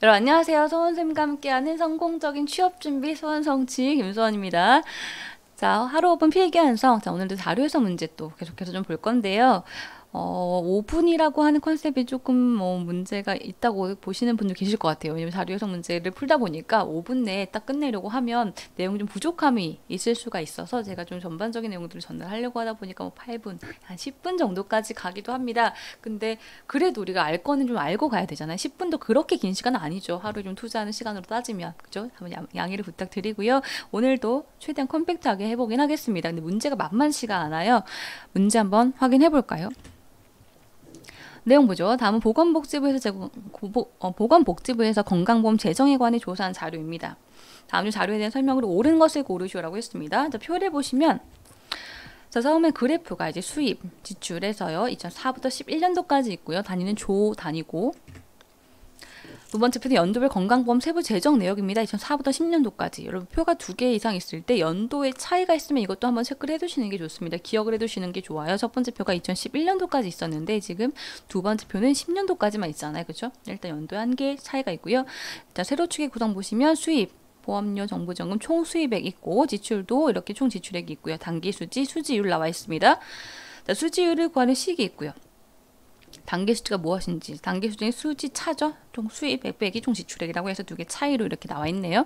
여러분 안녕하세요. 소원쌤과 함께하는 성공적인 취업준비 소원성취 김소원입니다. 자, 하루 5분 필기환성. 자, 오늘도 자료해석 문제 또 계속해서 좀 볼 건데요. 5분이라고 하는 컨셉이 조금 문제가 있다고 보시는 분들 계실 것 같아요. 왜냐면 자료해석 문제를 풀다 보니까 5분 내에 딱 끝내려고 하면 내용 좀 부족함이 있을 수가 있어서 제가 좀 전반적인 내용들을 전달하려고 하다 보니까 8분, 한 10분 정도까지 가기도 합니다. 근데 그래도 우리가 알 거는 좀 알고 가야 되잖아요. 10분도 그렇게 긴 시간은 아니죠. 하루 좀 투자하는 시간으로 따지면. 그죠? 한번 양해를 부탁드리고요. 오늘도 최대한 컴팩트하게 해보긴 하겠습니다. 근데 문제가 만만치가 않아요. 문제 한번 확인해 볼까요? 내용 보죠. 다음은 보건복지부에서 건강보험 재정에 관해 조사한 자료입니다. 다음 중 자료에 대한 설명으로 옳은 것을 고르시오라고 했습니다. 자, 표를 보시면 자, 처음에 그래프가 이제 수입, 지출에서요. 2004부터 11년도까지 있고요. 단위는 조 단위고 두 번째 표는 연도별 건강보험 세부 재정 내역입니다. 2004부터 10년도까지. 여러분 표가 2개 이상 있을 때 연도에 차이가 있으면 이것도 한번 체크를 해두시는 게 좋습니다. 기억을 해두시는 게 좋아요. 첫 번째 표가 2011년도까지 있었는데 지금 두 번째 표는 10년도까지만 있잖아요. 그렇죠? 일단 연도에 한 개 차이가 있고요. 자, 세로축의 구성 보시면 수입, 보험료, 정부정금 총 수입액 있고 지출도 이렇게 총 지출액이 있고요. 단기 수지, 수지율 나와 있습니다. 자, 수지율을 구하는 식이 있고요. 단기 수지가 무엇인지, 단기 수지는 수지 차죠. 총 수입액 빼기 총 지출액이라고 해서 2개 차이로 이렇게 나와 있네요.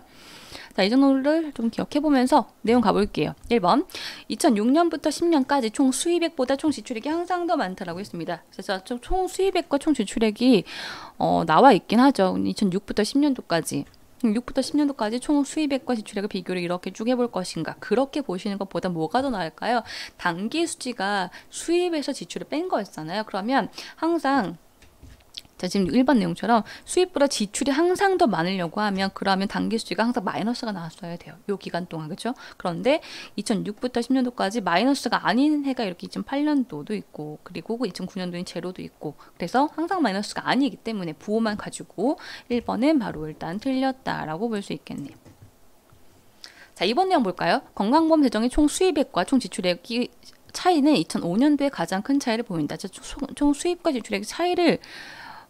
자, 이 정도를 좀 기억해 보면서 내용 가볼게요. 1번 2006년부터 10년까지 총 수입액보다 총 지출액이 항상 더 많다라고 했습니다. 그래서 총 수입액과 총 지출액이 나와 있긴 하죠. 2006부터 10년도까지 6부터 10년도까지 총 수입액과 지출액의 비교를 이렇게 쭉 해볼 것인가. 그렇게 보시는 것보다 뭐가 더 나을까요? 단기 수지가 수입에서 지출을 뺀 거였잖아요. 그러면 항상 자, 지금 1번 내용처럼 수입보다 지출이 항상 더 많으려고 하면 그러면 단기 수지가 항상 마이너스가 나왔어야 돼요. 요 기간 동안. 그렇죠? 그런데 2006부터 10년도까지 마이너스가 아닌 해가 이렇게 2008년도도 있고 그리고 2009년도엔 제로도 있고 그래서 항상 마이너스가 아니기 때문에 부호만 가지고 1번은 바로 일단 틀렸다라고 볼 수 있겠네요. 자, 이번 내용 볼까요? 건강보험 재정의 총 수입액과 총 지출액이 차이는 2005년도에 가장 큰 차이를 보인다. 총 수입과 지출액의 차이를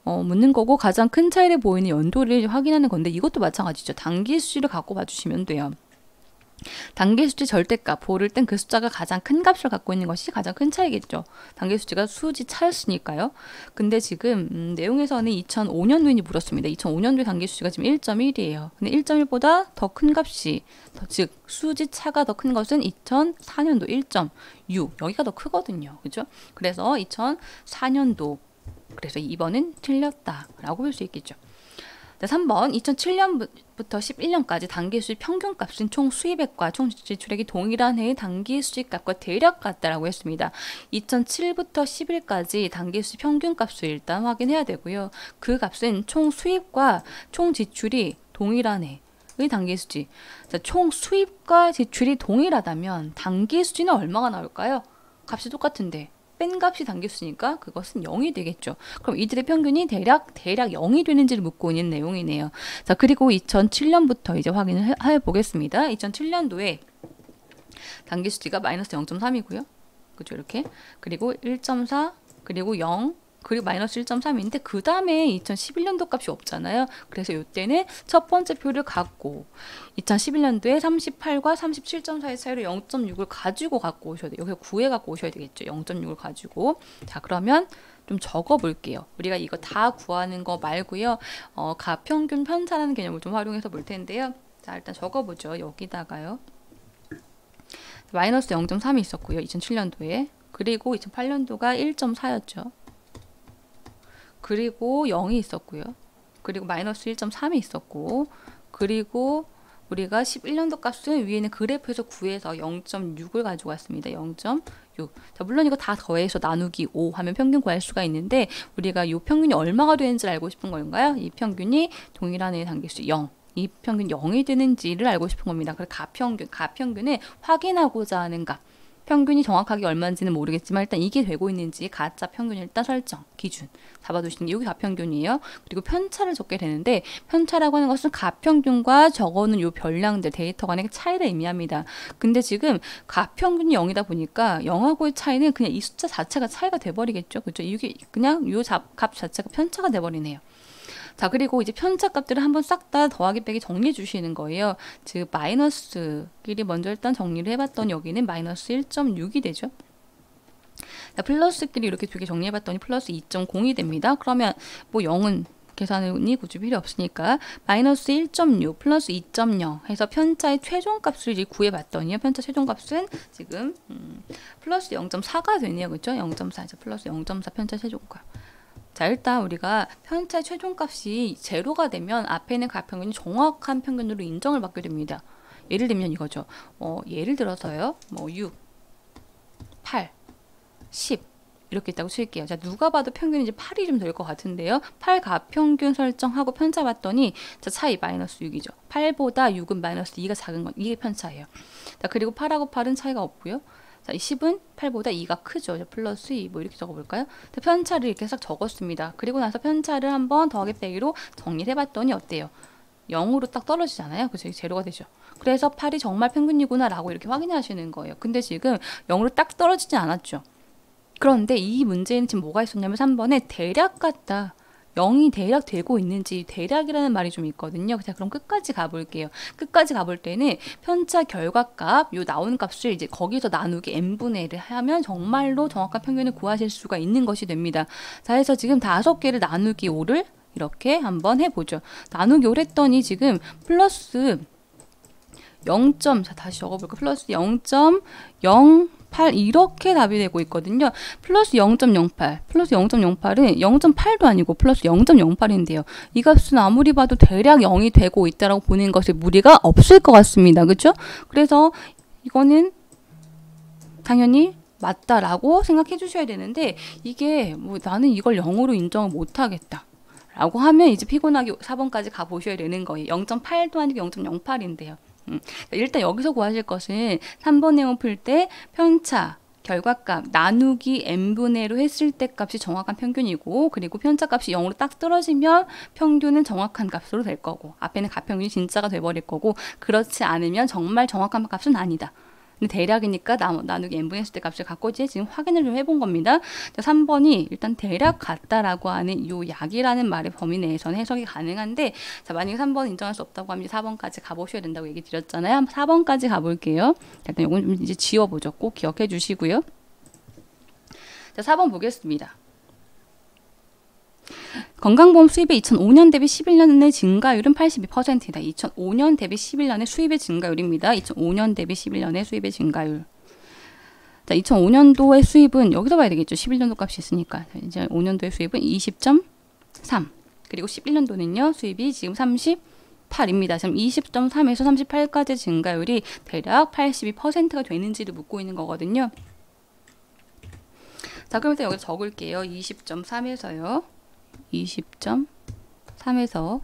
묻는 거고 가장 큰 차이를 보이는 연도를 확인하는 건데 이것도 마찬가지죠. 단기 수치를 갖고 봐주시면 돼요. 단기 수치 절대값 보를 땐 그 숫자가 가장 큰 값을 갖고 있는 것이 가장 큰 차이겠죠. 단기 수치가 수지 차였으니까요. 근데 지금 내용에서는 2005년도인지 물었습니다. 2005년도의 단기 수치가 지금 1.1이에요. 근데 1.1보다 더 큰 값이 즉 수지 차가 더 큰 것은 2004년도 1.6 여기가 더 크거든요. 그죠? 그래서 2004년도 그래서 2번은 틀렸다라고 볼 수 있겠죠. 자, 3번 2007년부터 11년까지 단기 수입 평균값은 총 수입액과 총 지출액이 동일한 해의 단기 수입값과 대략 같다라고 했습니다. 2007부터 11까지 단기 수입 평균값을 일단 확인해야 되고요. 그 값은 총 수입과 총 지출이 동일한 해의 단기 수지. 자, 총 수입과 지출이 동일하다면 단기 수지는 얼마가 나올까요? 값이 똑같은데 뺀 값이 단기수니까 그것은 0이 되겠죠. 그럼 이들의 평균이 대략 0이 되는지를 묻고 있는 내용이네요. 자, 그리고 2007년부터 이제 확인을 해보겠습니다. 2007년도에 단기수지가 마이너스 0.3이고요. 그죠? 이렇게. 그리고 1.4, 그리고 0, 그리고 마이너스 1.3인데 그 다음에 2011년도 값이 없잖아요. 그래서 이때는 첫 번째 표를 갖고 2011년도에 38과 37.4의 차이로 0.6을 가지고 갖고 오셔야 돼요. 여기서 구해 갖고 오셔야 되겠죠. 0.6을 가지고. 자, 그러면 좀 적어 볼게요. 우리가 이거 다 구하는 거 말고요. 가평균 편차라는 개념을 좀 활용해서 볼 텐데요. 자, 일단 적어 보죠. 여기다가요. 마이너스 0.3이 있었고요. 2007년도에. 그리고 2008년도가 1.4였죠. 그리고 0이 있었고요. 그리고 마이너스 1.3이 있었고 그리고 우리가 11년도 값은 위에는 그래프에서 구해서 0.6을 가지고 왔습니다. 0.6. 자, 물론 이거 다 더해서 나누기 5 하면 평균 구할 수가 있는데 우리가 이 평균이 얼마가 되는지 알고 싶은 건가요? 이 평균이 동일한 애의 단계수 0. 이 평균 0이 되는지를 알고 싶은 겁니다. 그래서 가평균을 확인하고자 하는 값. 평균이 정확하게 얼마인지는 모르겠지만 일단 이게 되고 있는지 가짜 평균 일단 설정 기준 잡아두시는 게 여기 가평균이에요. 그리고 편차를 적게 되는데 편차라고 하는 것은 가평균과 적어놓은 요 별량들 데이터 간의 차이를 의미합니다. 근데 지금 가평균이 0이다 보니까 0하고의 차이는 그냥 이 숫자 자체가 차이가 돼버리겠죠. 그렇죠? 이게 그냥 요 값 자체가 편차가 돼버리네요. 자, 그리고 이제 편차 값들을 한번 싹 다 더하기 빼기 정리해 주시는 거예요. 즉 마이너스끼리 먼저 일단 정리를 해봤더니 여기는 마이너스 1.6이 되죠. 자, 플러스끼리 이렇게 두 개 정리해봤더니 플러스 2.0이 됩니다. 그러면 뭐 0은 계산이 굳이 필요 없으니까 마이너스 1.6 플러스 2.0 해서 편차의 최종값을 이제 구해봤더니요. 편차 최종값은 지금 플러스 0.4가 되네요. 그렇죠? 0.4 이제 플러스 0.4 편차 최종값. 자, 일단 우리가 편차의 최종값이 제로가 되면 앞에 있는 가평균이 정확한 평균으로 인정을 받게 됩니다. 예를 들면 이거죠. 예를 들어서요. 뭐 6, 8, 10 이렇게 있다고 칠게요. 자, 누가 봐도 평균이 이제 8이 좀 될 것 같은데요. 8 가평균 설정하고 편차 봤더니 자, 차이 마이너스 6이죠. 8보다 6은 마이너스 2가 작은 건 이게 편차예요. 자, 그리고 8하고 8은 차이가 없고요. 자, 이 10은 8보다 2가 크죠. 플러스 2 뭐 이렇게 적어볼까요? 편차를 이렇게 싹 적었습니다. 그리고 나서 편차를 한번 더하기 빼기로 정리를 해봤더니 어때요? 0으로 딱 떨어지잖아요. 그래서 제로가 되죠. 그래서 8이 정말 평균이구나 라고 이렇게 확인하시는 거예요. 근데 지금 0으로 딱 떨어지지 않았죠. 그런데 이 문제는 지금 뭐가 있었냐면 3번에 대략 같다. 0이 대략 되고 있는지 대략이라는 말이 좀 있거든요. 자, 그럼 끝까지 가볼게요. 끝까지 가볼 때는 편차 결과값, 요 나오는 값을 이제 거기서 나누기 n분의 1을 하면 정말로 정확한 평균을 구하실 수가 있는 것이 됩니다. 자, 해서 지금 5개를 나누기 5를 이렇게 한번 해보죠. 나누기 5를 했더니 지금 플러스 0. 자, 다시 적어볼까? 플러스 0.08 이렇게 답이 되고 있거든요. 플러스 0.08 플러스 0.08은 0.8도 아니고 플러스 0.08인데요. 이 값은 아무리 봐도 대략 0이 되고 있다라고 보는 것에 무리가 없을 것 같습니다. 그렇죠? 그래서 이거는 당연히 맞다라고 생각해 주셔야 되는데 이게 뭐 나는 이걸 0으로 인정을 못하겠다 라고 하면 이제 피곤하게 4번까지 가보셔야 되는 거예요. 0.8도 아니고 0.08인데요. 일단 여기서 구하실 것은 3번 내용 풀 때 편차, 결과값, 나누기 n분의로 했을 때 값이 정확한 평균이고 그리고 편차 값이 0으로 딱 떨어지면 평균은 정확한 값으로 될 거고 앞에는 가평균이 진짜가 돼버릴 거고 그렇지 않으면 정말 정확한 값은 아니다. 근데 대략이니까 나누기 n분의 했을 때 값을 갖고 이제 지금 확인을 좀 해본 겁니다. 자, 3번이 일단 대략 같다라고 하는 요 약이라는 말의 범위 내에서는 해석이 가능한데 자, 만약에 3번 인정할 수 없다고 하면 4번까지 가보셔야 된다고 얘기 드렸잖아요. 4번까지 가볼게요. 일단 요건 좀 이제 지워보죠. 꼭 기억해 주시고요. 자, 4번 보겠습니다. 건강보험 수입의 2005년 대비 11년의 증가율은 82%이다. 2005년 대비 11년의 수입의 증가율입니다. 2005년 대비 11년의 수입의 증가율. 자, 2005년도의 수입은 여기서 봐야 되겠죠. 11년도 값이 있으니까. 이제 5년도의 수입은 20.3. 그리고 11년도는요. 수입이 지금 38입니다. 지금 20.3에서 38까지 증가율이 대략 82%가 되는지를 묻고 있는 거거든요. 자, 그럼 일단 여기서 적을게요. 20.3에서요. 20.3에서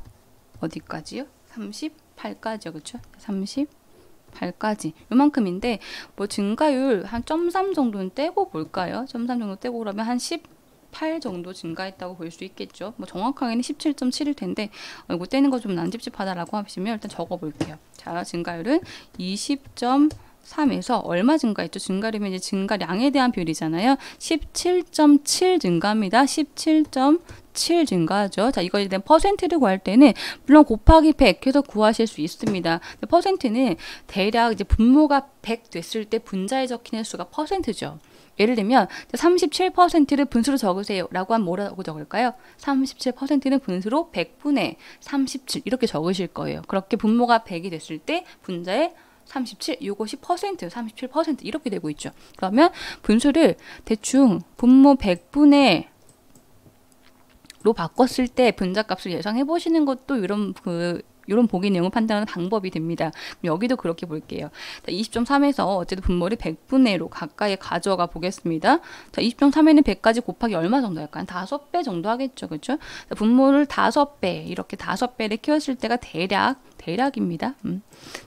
어디까지요? 38까지요. 그렇죠? 38까지. 요만큼인데 뭐 증가율 한 0.3 정도는 떼고 볼까요? 0.3 정도 떼고 그러면 한 18 정도 증가했다고 볼 수 있겠죠. 뭐 정확하게는 17.7일 텐데 이거 떼는 거 좀 난찝찝하다라고 하시면 일단 적어 볼게요. 자, 증가율은 20.3에서 얼마 증가했죠? 증가율이면 이제 증가량에 대한 비율이잖아요. 17.7 증가합니다. 17.7 증가하죠. 자, 이거에 대한 퍼센트를 구할 때는 물론 곱하기 100 해서 구하실 수 있습니다. 퍼센트는 대략 이제 분모가 100 됐을 때 분자에 적히는 수가 퍼센트죠. 예를 들면 37%를 분수로 적으세요 라고 하면 뭐라고 적을까요? 37%는 분수로 100분의 37 이렇게 적으실 거예요. 그렇게 분모가 100이 됐을 때 분자에 37, 이것이 퍼센트, 37% 이렇게 되고 있죠. 그러면 분수를 대충 분모 100분의 로 바꿨을 때 분자값을 예상해 보시는 것도 이런 보기 내용을 판단하는 방법이 됩니다. 그럼 여기도 그렇게 볼게요. 20.3에서 어쨌든 분모를 100분의 1로 가까이 가져가 보겠습니다. 자, 20.3에는 100까지 곱하기 얼마 정도 할까요? 5배 정도 하겠죠. 그렇죠? 자, 분모를 5배, 이렇게 5배를 키웠을 때가 대략입니다.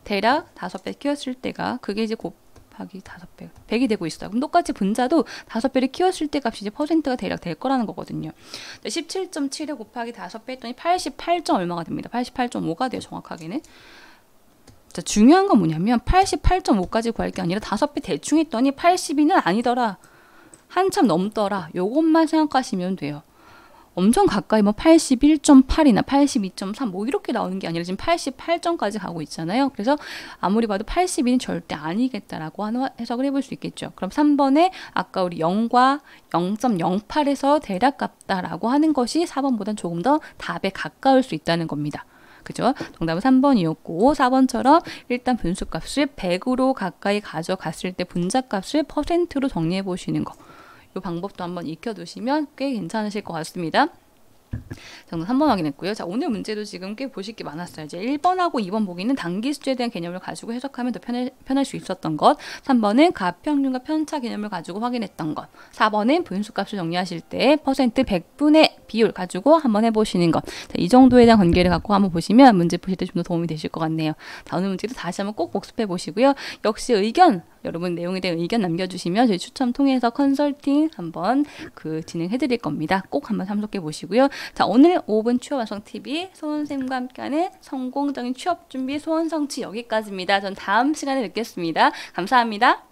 대략 5배 키웠을 때가 그게 이제 곱하기 5배, 100이 되고 있어요. 그럼 똑같이 분자도 5배를 키웠을 때 값이 이제 퍼센트가 대략 될 거라는 거거든요. 17.7에 곱하기 5배 했더니 88. 얼마가 됩니다. 88.5가 돼요. 정확하게는. 자, 중요한 건 뭐냐면 88.5까지 구할 게 아니라 5배 대충 했더니 82는 아니더라. 한참 넘더라. 요것만 생각하시면 돼요. 엄청 가까이 뭐 81.8이나 82.3 뭐 이렇게 나오는 게 아니라 지금 88점까지 가고 있잖아요. 그래서 아무리 봐도 82는 절대 아니겠다라고 하는 해석을 해볼 수 있겠죠. 그럼 3번에 아까 우리 0과 0.08에서 대략 같다라고 하는 것이 4번보다는 조금 더 답에 가까울 수 있다는 겁니다. 그죠? 정답은 3번이었고 4번처럼 일단 분수값을 100으로 가까이 가져갔을 때 분자값을 퍼센트로 정리해 보시는 거. 이 방법도 한번 익혀두시면 꽤 괜찮으실 것 같습니다. 정답 3번 확인했고요. 자, 오늘 문제도 지금 꽤 보실 게 많았어요. 이제 1번하고 2번 보기는 단기 수치에 대한 개념을 가지고 해석하면 더 편할 수 있었던 것. 3번은 가평균과 편차 개념을 가지고 확인했던 것. 4번은 분수값을 정리하실 때 퍼센트 100분의 비율 가지고 한번 해보시는 것. 자, 이 정도에 대한 관계를 갖고 한번 보시면 문제 푸실 때 좀 더 도움이 되실 것 같네요. 자, 오늘 문제도 다시 한번 꼭 복습해 보시고요. 역시 의견, 여러분 내용에 대한 의견 남겨주시면 저희 추첨 통해서 컨설팅 한번 진행해 드릴 겁니다. 꼭 한번 참석해 보시고요. 자, 오늘 5분 취업 완성 TV 소원쌤과 함께하는 성공적인 취업 준비 소원 성취 여기까지입니다. 전 다음 시간에 뵙겠습니다. 감사합니다.